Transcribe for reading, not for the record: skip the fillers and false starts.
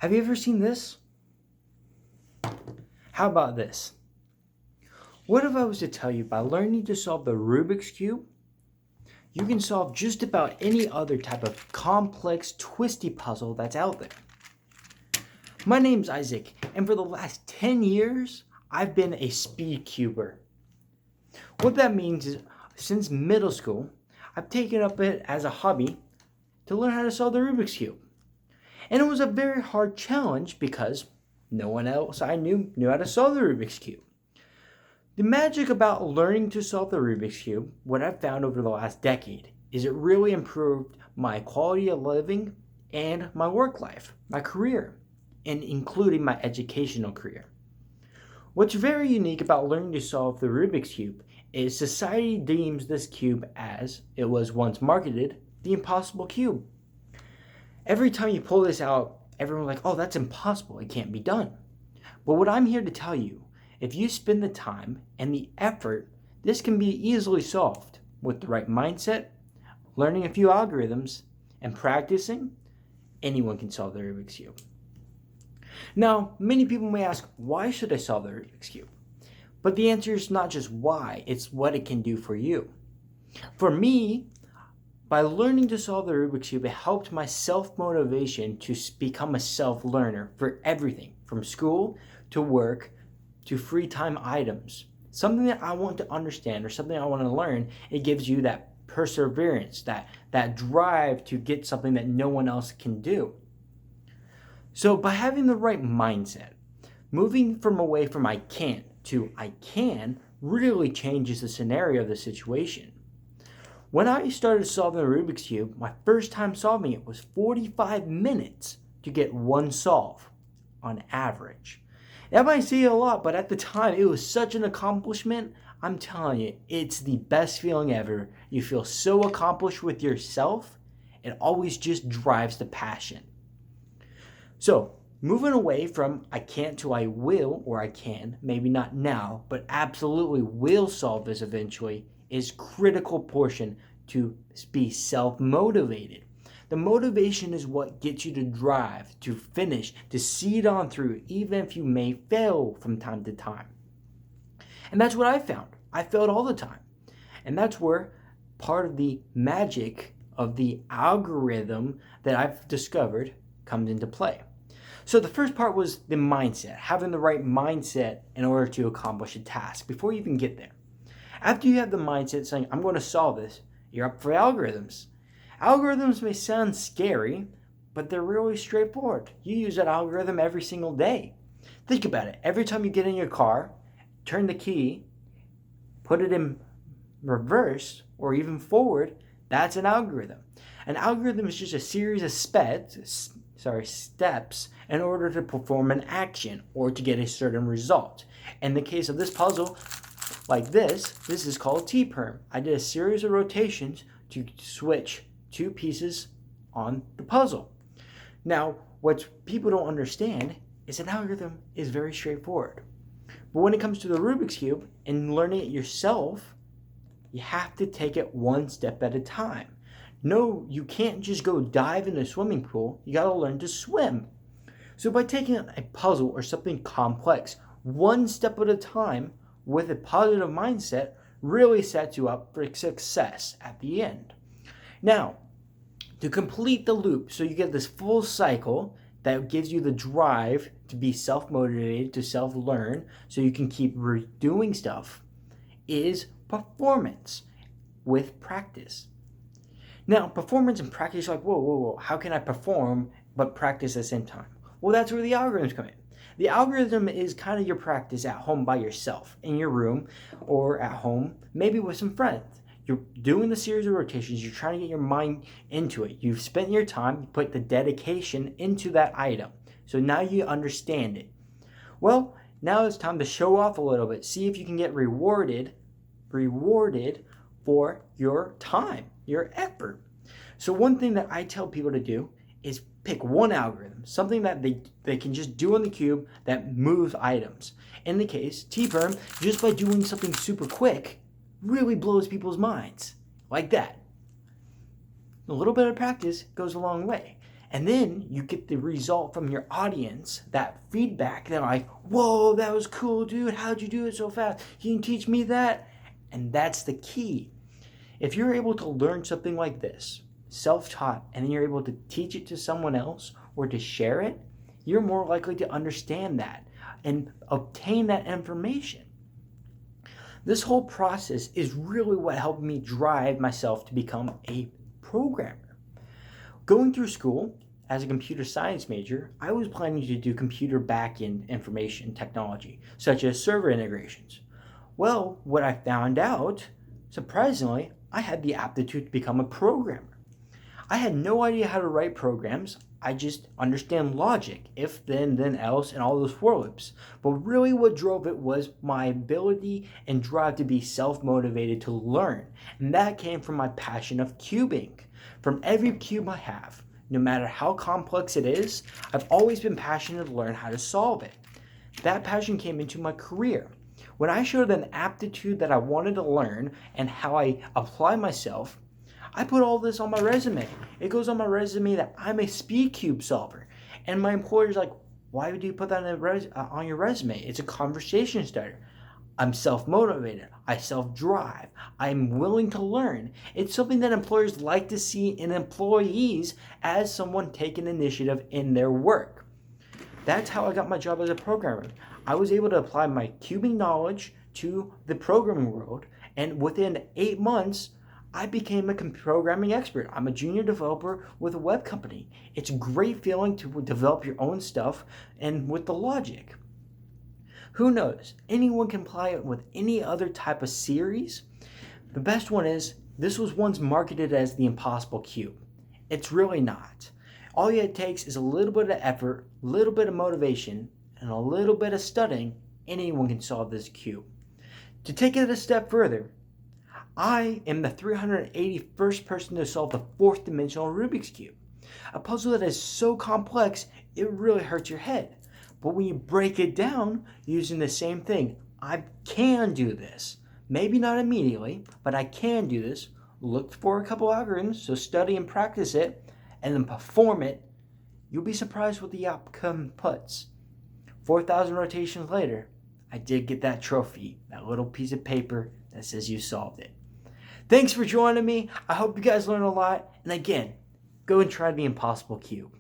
Have you ever seen this? How about this? What if I was to tell you by learning to solve the Rubik's Cube, you can solve just about any other type of complex, twisty puzzle that's out there? My name's Isaac, and for the last 10 years, I've been a speed cuber. What that means is, since middle school, I've taken up it as a hobby to learn how to solve the Rubik's Cube. And it was a very hard challenge because no one else I knew how to solve the Rubik's Cube. The magic about learning to solve the Rubik's Cube, what I've found over the last decade, is it really improved my quality of living and my work life, my career, and including my educational career. What's very unique about learning to solve the Rubik's Cube is society deems this cube as it was once marketed, the impossible cube. Every time you pull this out, everyone's like, oh, that's impossible, it can't be done. But what I'm here to tell you, if you spend the time and the effort, this can be easily solved with the right mindset, learning a few algorithms, and practicing. Anyone can solve the Rubik's Cube. Now, many people may ask, why should I solve the Rubik's Cube? But the answer is not just why, it's what it can do for you. For me, by learning to solve the Rubik's Cube, it helped my self-motivation to become a self-learner for everything, from school to work to free time items. Something that I want to understand or something I want to learn, it gives you that perseverance, that drive to get something that no one else can do. So by having the right mindset, moving from away from I can't to I can really changes the scenario of the situation. When I started solving the Rubik's Cube, my first time solving it was 45 minutes to get one solve on average. That might seem a lot, but at the time it was such an accomplishment. I'm telling you, it's the best feeling ever. You feel so accomplished with yourself. It always just drives the passion. So, moving away from I can't to I will, or I can, maybe not now, but absolutely will solve this eventually, is critical portion to be self-motivated. The motivation is what gets you to drive, to finish, to see it on through, even if you may fail from time to time. And that's what I found. I failed all the time. And that's where part of the magic of the algorithm that I've discovered comes into play. So the first part was the mindset, having the right mindset in order to accomplish a task before you even get there. After you have the mindset saying, I'm going to solve this, you're up for algorithms. Algorithms may sound scary, but they're really straightforward. You use that algorithm every single day. Think about it. Every time you get in your car, turn the key, put it in reverse or even forward, that's an algorithm. An algorithm is just a series of steps in order to perform an action or to get a certain result. In the case of this puzzle, like this is called T-perm. I did a series of rotations to switch two pieces on the puzzle. Now, what people don't understand is an algorithm is very straightforward. But when it comes to the Rubik's Cube and learning it yourself, you have to take it one step at a time. No, you can't just go dive in a swimming pool. You got to learn to swim. So by taking a puzzle or something complex one step at a time with a positive mindset really sets you up for success at the end. Now, to complete the loop, so you get this full cycle that gives you the drive to be self-motivated, to self-learn, so you can keep doing stuff, is performance with practice. Now, performance and practice, you're like, whoa, how can I perform but practice at the same time? Well, that's where the algorithms come in. The algorithm is kind of your practice at home by yourself, in your room, or at home, maybe with some friends. You're doing the series of rotations, you're trying to get your mind into it. You've spent your time, you put the dedication into that item. So now you understand it. Well, now it's time to show off a little bit. See if you can get rewarded for your time, your effort. So one thing that I tell people to do is pick one algorithm, something that they can just do on the cube that moves items. In the case, T-perm, just by doing something super quick, really blows people's minds. Like that. A little bit of practice goes a long way. And then you get the result from your audience, that feedback. They're like, whoa, that was cool, dude. How'd you do it so fast? Can you teach me that? And that's the key. If you're able to learn something like this, self-taught, and then you're able to teach it to someone else or to share it, you're more likely to understand that and obtain that information. This whole process is really what helped me drive myself to become a programmer. Going through school as a computer science major, I was planning to do computer back-end information technology, such as server integrations. Well, what I found out, surprisingly, I had the aptitude to become a programmer. I had no idea how to write programs. I just understand logic, if then else, and all those for loops. But really what drove it was my ability and drive to be self-motivated to learn. And that came from my passion of cubing. From every cube I have, no matter how complex it is, I've always been passionate to learn how to solve it. That passion came into my career. When I showed an aptitude that I wanted to learn and how I apply myself, I put all this on my resume. It goes on my resume that I'm a speed cube solver. And my employer's like, why would you put that on your resume? It's a conversation starter. I'm self-motivated. I self-drive. I'm willing to learn. It's something that employers like to see in employees as someone taking initiative in their work. That's how I got my job as a programmer. I was able to apply my cubing knowledge to the programming world, and within 8 months, I became a programming expert. I'm a junior developer with a web company. It's a great feeling to develop your own stuff and with the logic. Who knows? Anyone can apply it with any other type of series. The best one is, this was once marketed as the impossible cube. It's really not. All it takes is a little bit of effort, a little bit of motivation, and a little bit of studying. Anyone can solve this cube. To take it a step further, I am the 381st person to solve the fourth dimensional Rubik's Cube. A puzzle that is so complex, it really hurts your head. But when you break it down using the same thing, I can do this. Maybe not immediately, but I can do this. Look for a couple algorithms, so study and practice it, and then perform it. You'll be surprised what the outcome puts. 4,000 rotations later, I did get that trophy, that little piece of paper that says you solved it. Thanks for joining me. I hope you guys learned a lot. And again, go and try the impossible cube.